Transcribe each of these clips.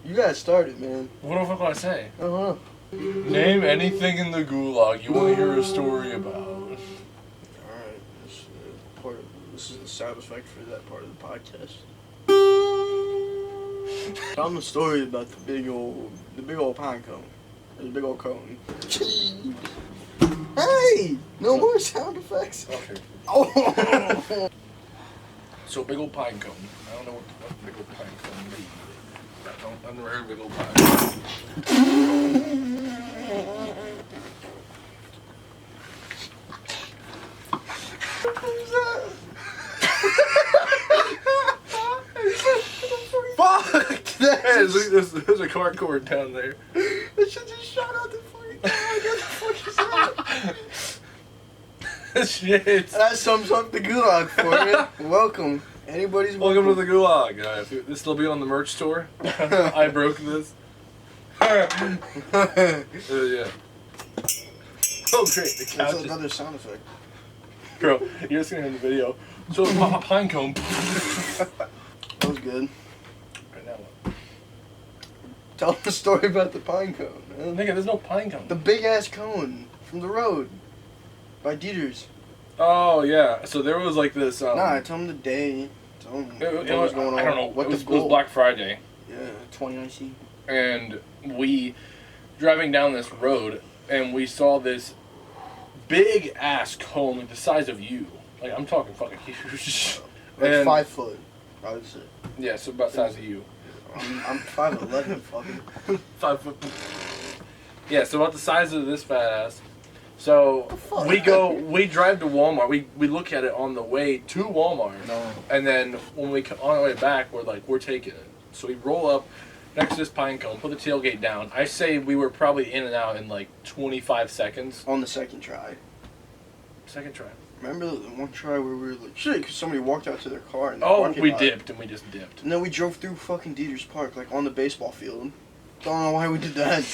You got started, man. What the fuck do I say? Uh-huh. Name anything in the gulag you want to hear a story about. Alright, this is the sound effect for that part of the podcast. Tell them a story about the big old pine cone. The big old cone. Hey! No more sound effects. Okay. Oh! So big old pine cone. I don't know what big old pine cone means. I've never heard of big old pine cone. Who's that? Fuck! There's a car cord down there. That shit just shot out the fucking car. What the fuck is that? Shit. That sums up the gulag for you. Welcome. Anybody's Welcome to the gulag. This will be on the merch store. I broke this. Yeah. Oh great, the couch. That's Is... another sound effect. Bro, you're just gonna hear the video. So a pine cone. That was good. Right now what? Tell them the story about the pine cone, man. Nigga, there's no pine cone. The big ass cone from the road by Dieter's. Oh yeah. So there was like this. Nah, tell them the day. Tell them what was going on. I don't know. What it was goal. Black Friday. Yeah, 2019. And we driving down this road, and we saw this big ass cone like the size of you. Like I'm talking fucking huge. Like And- 5 foot, I would say. Yeah, so about the size of you. I'm 5'11", fucking. 5 foot. Yeah, so about the size of this fat ass. So fuck? we drive to Walmart. We look at it on the way to Walmart. No. And then when we come on the way back, we're taking it. So we roll up next to this pine cone, put the tailgate down. I say we were probably in and out in like 25 seconds. On the second try. Second try. Remember the one try where we were like, shit, because somebody walked out to their car and We dipped and we just dipped. And then we drove through fucking Dieter's Park, like on the baseball field. Don't know why we did that.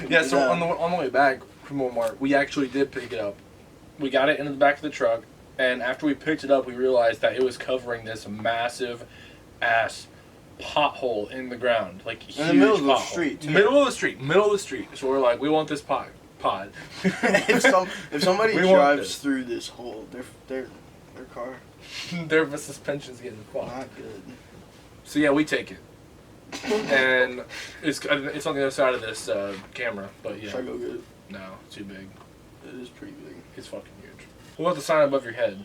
Yeah, so on the way back from Walmart, we actually did pick it up. We got it into the back of the truck, and after we picked it up, we realized that it was covering this massive ass pothole in the ground, like huge in the middle of the pothole. street, too. Middle of the street. So we're like, we want this pod. if somebody We want drives this. through this hole, their car Their suspension's getting fucked. not good. So yeah, we take it, and it's on the other side of this camera. But yeah, Should I go get it? no, it's too big. It is pretty big. It's fucking huge. What about the sign above your head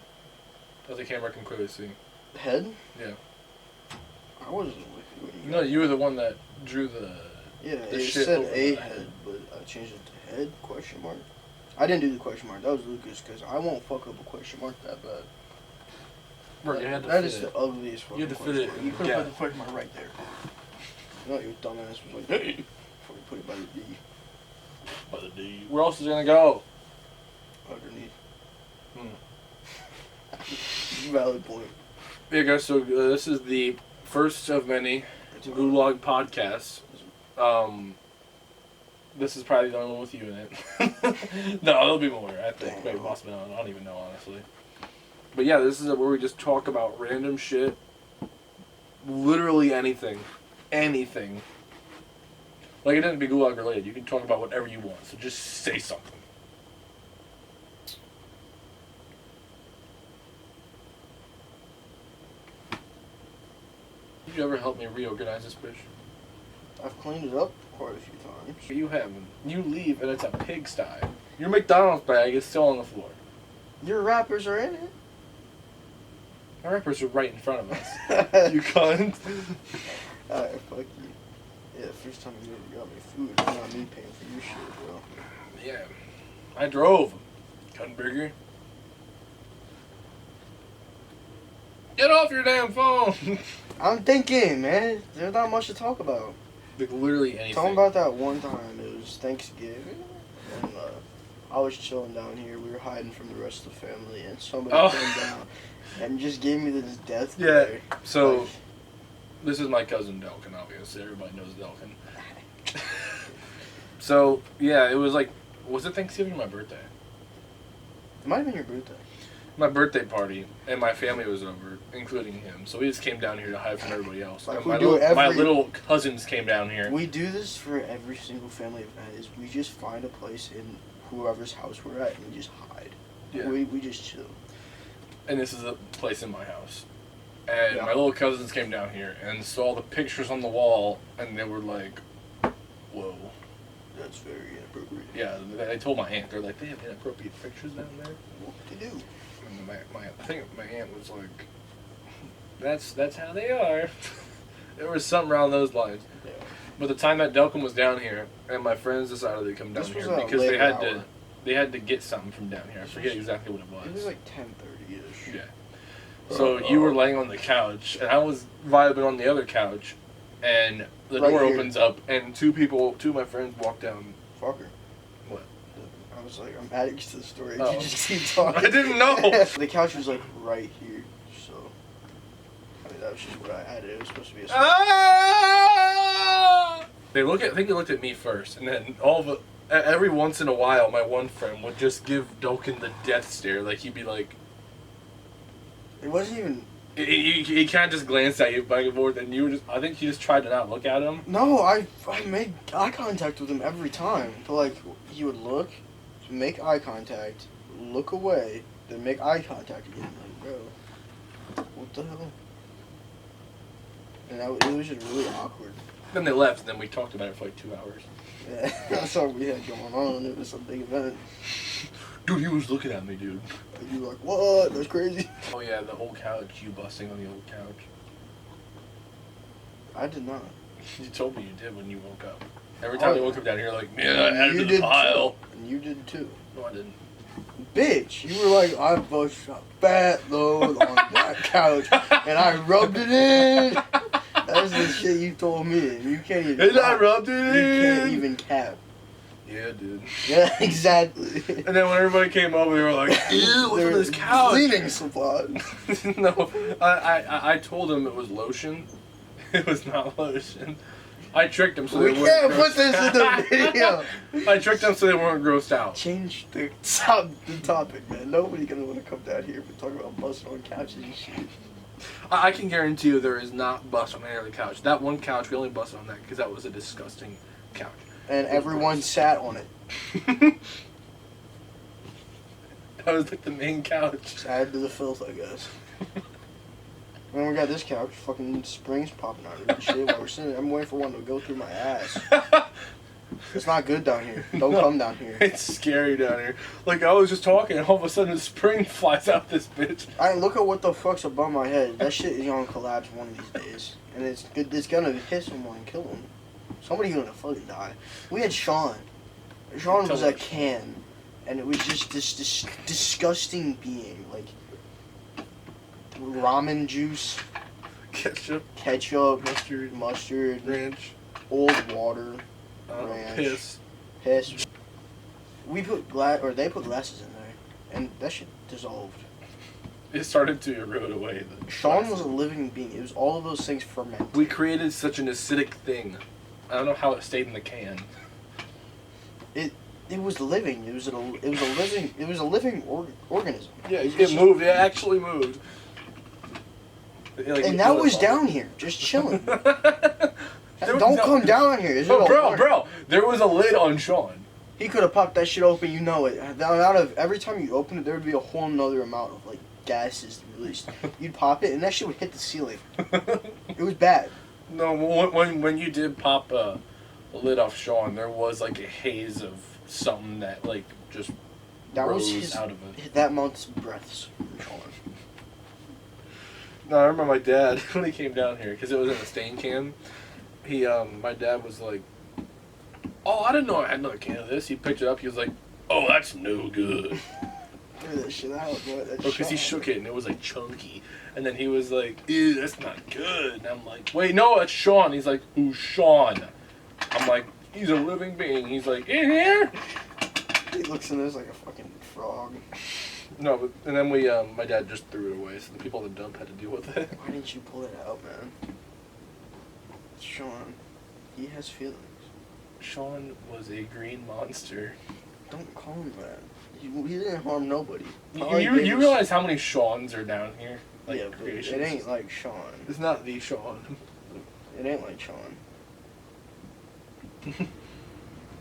that the camera can clearly see? Head? Yeah. I wasn't with you. When you No, you were the one that drew the. Yeah, the it shit said over a the head, but I changed it to head, question mark. I didn't do the question mark. That was Lucas, because I won't fuck up a question mark that bad. Bro, you had to That fit is it. the ugliest fucking You had to fit question it mark. in You the could have gap. put the question mark right there. You know, your dumbass was like, hey, before you put it by the D. By the D. Where else is it gonna go? Underneath. Hmm. Valid point. Yeah, guys. So this is the first of many Gulag podcasts. This is probably the only one with you in it. No, there'll be more. I think maybe possibly not. I don't even know honestly. But yeah, this is where we just talk about random shit. Literally anything. Anything. Like, it doesn't be Gulag related. You can talk about whatever you want. So just say something. Did you ever help me reorganize this bitch? I've cleaned it up quite a few times. You haven't. You leave and it's a pigsty. Your McDonald's bag is still on the floor. Your wrappers are in it. My wrappers are right in front of us. You cunt. Alright, fuck you. Yeah, first time you got me food, it's not me paying for your shit, bro. Yeah. I drove. Cunt burger. Get off your damn phone. I'm thinking, man. There's not much to talk about. Like, literally anything. Talking about that one time, it was Thanksgiving, and I was chilling down here. We were hiding from the rest of the family, and somebody came down and just gave me this death glare. So, Like, this is my cousin Delcan, obviously. Everybody knows Delcan. So, yeah, it was like, was it Thanksgiving or my birthday? it might have been your birthday. my birthday party, and my family was over, including him. So we just came down here to hide from everybody else. Like and my my little cousins came down here. We do this for every single family event. Is we just find a place in whoever's house we're at and we just hide. Yeah. We just chill. And this is a place in my house. And my little cousins came down here and saw the pictures on the wall, and they were like, "Whoa, that's very inappropriate." Yeah, they told my aunt. They're like, "They have inappropriate pictures down there." What to do? And I think my aunt was like, "That's how they are." There was something around those lines. Yeah. But the time that Delcan was down here, and my friends decided to come down here because they had to get something from down here. I forget exactly what it was. It was like 10:30ish. Yeah. So you were laying on the couch, and I was vibing on the other couch, and the door opens up, and two of my friends walk down. Fucker. What? I was like, I'm adding to the story. Oh. You just keep talking. I didn't know. The couch was like right here, so I mean that was just what I had. It was supposed to be a. Ah! I think they looked at me first, and then every once in a while, my one friend would just give Delcan the death stare. Like he'd be like. It wasn't even. He kind of just glanced at you back and forth, and I think you just tried to not look at him. No, I made eye contact with him every time. But like, he would look, make eye contact, look away, then make eye contact again. Like, bro, what the hell? And it was just really awkward. Then they left, and then we talked about it for like 2 hours. Yeah, that's all we had going on. It was a big event. Dude, he was looking at me, dude. And you were like, what? That's crazy. Oh yeah, the old couch. You busting on the old couch. I did not. You told me you did when you woke up. Every time you woke up down here, like, man, I added you to the pile. Too. And you did too. No, I didn't. Bitch, you were like, I pushed a fat load on that couch, and I rubbed it in. That's the shit you told me, and you can't even. And I rubbed it in. You can't even cap. Yeah, dude. Yeah, exactly. And then when everybody came over, they were like, ew, what's on this couch? Cleaning supplies. No, I told them it was lotion. It was not lotion. I tricked them so they weren't grossed out. We can't put this in the video. I tricked them so they weren't grossed out. Change the topic, man. Nobody's gonna want to come down here and talk about busting on couches and shit. I can guarantee you there is not bust on any other couch. That one couch, we only busted on that because that was a disgusting couch. And everyone sat on it. That was like the main couch. Just add to the filth, I guess. And then we got this couch, fucking springs popping out of it and shit while we're sitting there. I'm waiting for one to go through my ass. It's not good down here. Don't come down here. It's scary down here. Like, I was just talking, and all of a sudden a spring flies out this bitch. I look at what the fuck's above my head. That shit is gonna collapse one of these days. And it's gonna hit someone and kill them. Somebody's gonna fucking die. We had Sean. Sean was a can. And it was just this disgusting being. Like, ramen juice. Ketchup. Mustard. Ranch. Old water. Ranch. Piss. We put they put glasses in there. And that shit dissolved. It started to erode away. Sean was a living being. It was all of those things fermented. We created such an acidic thing. I don't know how it stayed in the can. It was living. It was a living organism. Yeah, it moved. It actually moved. And that was down here, just chilling. Don't come down here. Bro, there was a lid on Sean. He could have popped that shit open. You know it. Every time you open it, there would be a whole nother amount of like gases released. You'd pop it, and that shit would hit the ceiling. It was bad. No, when you did pop a lid off Sean, there was like a haze of something that like just rose out of it. That month's breaths from Sean. No, I remember my dad when he came down here because it was in a stain can. My dad was like, "Oh, I didn't know I had another can of this." He picked it up. He was like, "Oh, that's no good." Threw that shit out, bro. Because he shook it and it was like chunky. And then he was like, "Ew, that's not good." And I'm like, "Wait, no, it's Sean." He's like, "Who's Sean?" I'm like, "He's a living being." He's like, "In here?" He looks in this like a fucking frog. No, but and then my dad just threw it away, so the people at the dump had to deal with it. Why didn't you pull it out, man? Sean, he has feelings. Sean was a green monster. Don't call him that. He didn't harm nobody. You realize how many Seans are down here? Like, yeah, but it ain't like Sean. It's not the Sean. It ain't like Sean.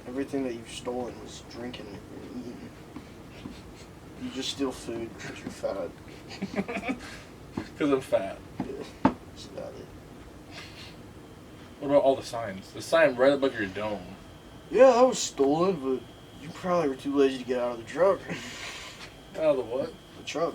Everything that you've stolen was drinking and eating. You just steal food because you're fat. Because I'm fat. Yeah, that's about it. What about all the signs? The sign right above your dome. Yeah, that was stolen, but you probably were too lazy to get out of the truck. Out of the what? The truck.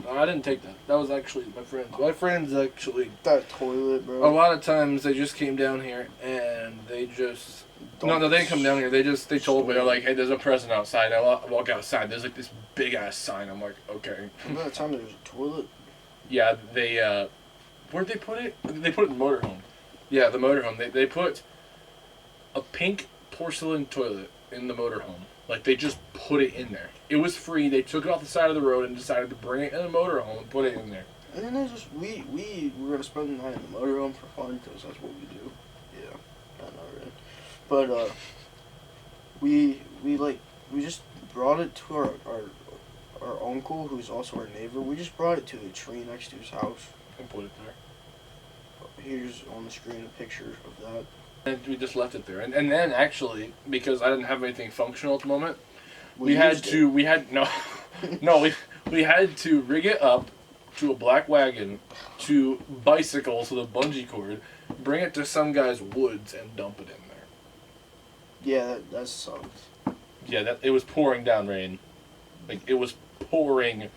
No, I didn't take that. That was actually my friend. My friends actually. That toilet, bro. A lot of times they just came down here and they just. No, they didn't come down here. They told me, they're like, hey, there's a present outside. I walk outside. There's like this big ass sign. I'm like, okay. By the time there was a toilet. Yeah, they. Where'd they put it? They put it in the motorhome. Yeah, the motorhome. They put a pink porcelain toilet in the motorhome. Like, they just put it in there. It was free. They took it off the side of the road and decided to bring it in the motorhome and put it in there. And then we were going to spend the night in the motorhome for fun, because that's what we do. Yeah, I know, right? But, we just brought it to our uncle, who's also our neighbor. We just brought it to the tree next to his house. And put it there. Here's on the screen a picture of that. And we just left it there. And then, actually, because I didn't have anything functional at the moment, we had to rig it up to a black wagon, to bicycles with a bungee cord, bring it to some guy's woods, and dump it in there. Yeah, that sucked. Yeah, it was pouring down rain. Like, it was pouring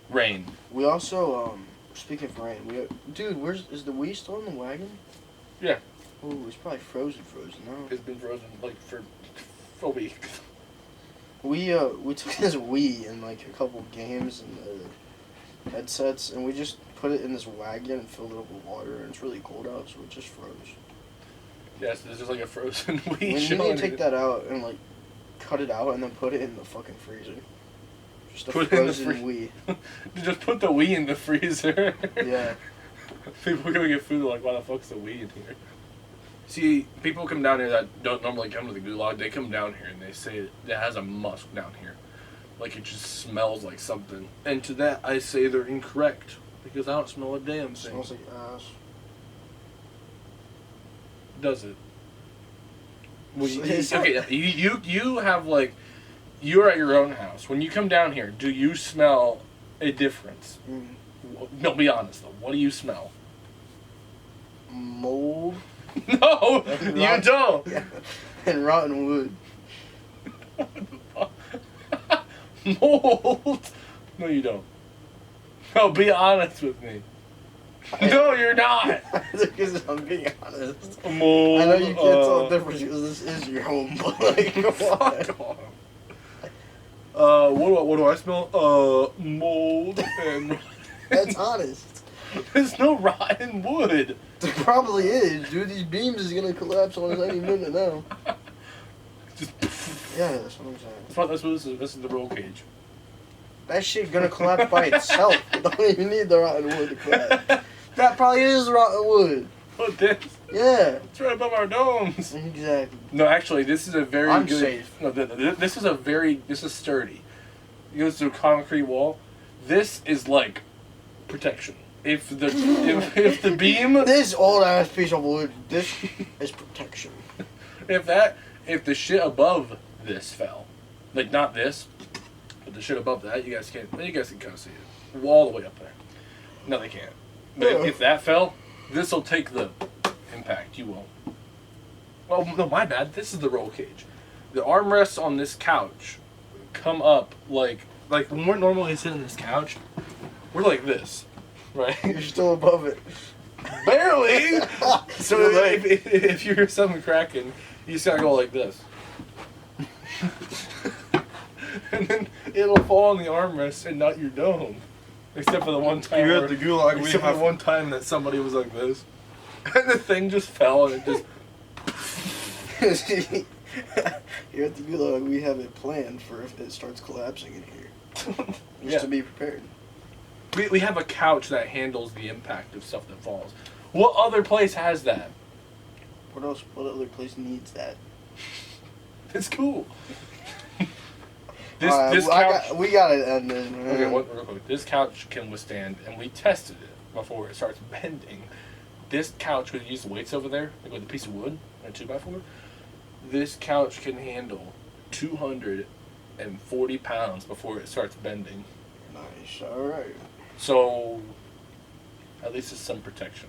rain. We also, speaking of rain, dude, is the Wii still in the wagon? Yeah. Oh, it's probably frozen now. It's been frozen, like, for a week. We took this Wii and, like, a couple games and headsets, and we just put it in this wagon and filled it up with water, and it's really cold out, so it just froze. Yes, there's just, like, a frozen Wii. We need to take that out and, like, cut it out and then put it in the fucking freezer. Just a frozen Wii. Just put the Wii in the freezer. Yeah. People are gonna get food like, why the fuck's the Wii in here? See, people come down here that don't normally come to the gulag. They come down here and they say it has a musk down here. Like, it just smells like something. And to that, I say they're incorrect. Because I don't smell a damn thing. Smells like ass. Does it? Well, you have, like, you're at your own house. When you come down here, do you smell a difference? Mm. No, be honest, though. What do you smell? Mold. No, you don't. Yeah. And rotten wood. Mold. No, you don't. No, be honest with me. No, you're not. Because I'm being honest. Mold. I know you can't tell the difference because this is your home, but like, come on. What do I smell? Mold and. That's honest. There's no rotten wood. There probably is, dude. These beams is gonna collapse on us any minute now. Just. Yeah, that's what I'm saying. That's what this is. This is the roll cage. That shit gonna collapse by itself. You don't even need the rotten wood to collapse. That probably is rotten wood. What this? Yeah. It's right above our domes. Exactly. No, actually, this is a very I'm good. safe. No, this is sturdy. It goes through a concrete wall. This is like protection. If the beam. This old ass piece of wood. This is protection. If the shit above this fell, like not this, but the shit above that, you guys can kind of see it, all the way up there. No, they can't. But if that fell, this will take the impact. You won't. Well, no, my bad. This is the roll cage. The armrests on this couch come up like when we're normally sitting on this couch, we're like this, right? You're still above it. Barely. So if you hear something cracking, you just gotta go like this. And then it'll fall on the armrest and not your dome. Except for the one time. You're at the gulag. Except for the one time that somebody was like this, and the thing just fell and it just. Here at the gulag, we have a plan for if it starts collapsing in here, just to be prepared. We have a couch that handles the impact of stuff that falls. What other place has that? What else? What other place needs that? It's cool. We gotta end this, man. Okay, real quick. This couch can withstand, and we tested it before it starts bending. This couch, we use the weights over there, like with a piece of wood and a 2x4. This couch can handle 240 pounds before it starts bending. Nice, alright. So, at least it's some protection.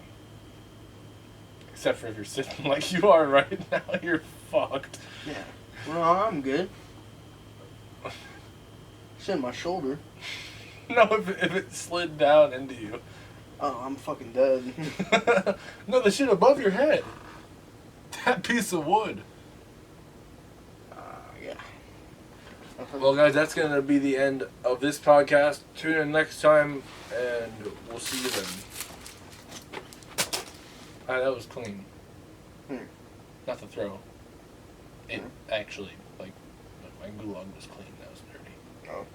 Except for if you're sitting like you are right now, you're fucked. Yeah. Well, I'm good. It's in my shoulder. No, if it slid down into you. Oh, I'm fucking dead. No, the shit above your head. That piece of wood. Yeah. Well, guys, that's going to be the end of this podcast. Tune in next time, and we'll see you then. That was clean. Not the throw. It actually, like, my gulag was clean. That was dirty. Oh.